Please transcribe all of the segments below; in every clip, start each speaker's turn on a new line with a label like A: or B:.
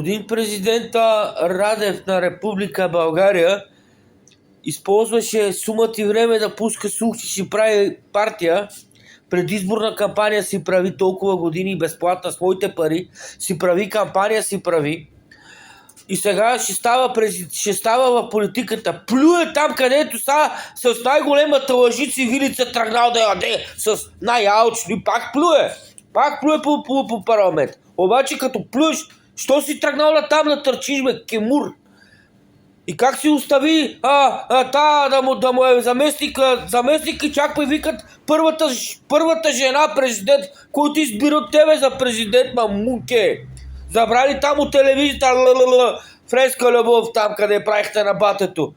A: Господин президента Радев на Република България използваше сумата и време да пуска слух, че ще прави партия. Предизборна кампания си прави толкова години безплатна с моите пари. Си прави кампания, си прави. И сега ще става в политиката. Плюе там, където става с най-големата лъжица и вилица тръгнал да яде с най-алчни. Пак плюе. Пак плюе по парламент. Обаче като плюеш, що си тръгнал на там да търчиш, бе, кемур? И как си остави да му е заместник и чак викат първата жена президент, който избира от тебе за президент, мамуке. Забрали там от телевизията френска любов там, къде правихте на батето.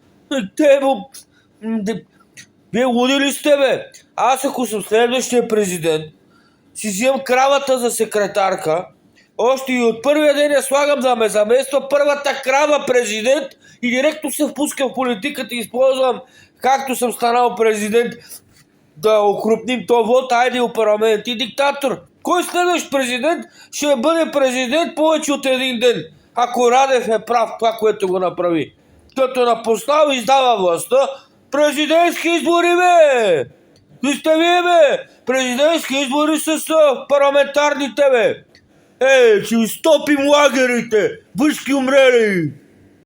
A: Вие луди ли сте, бе? Аз ако съм следващия президент, си взимам кравата за секретарка, още и от първия ден я слагам да ме замества първата крава президент и директно се впускам в политиката и използвам, както съм станал президент, да окрупним този вод, айде у парламент и диктатор. Кой следващ президент ще бъде президент повече от един ден, ако Радев е прав това, което го направи? Като напознал и издава властта, президентски избори, бе! И сте вие, бе! Президентски избори с парламентарните, бе! Че изтопим лагерите! Въшки умрели!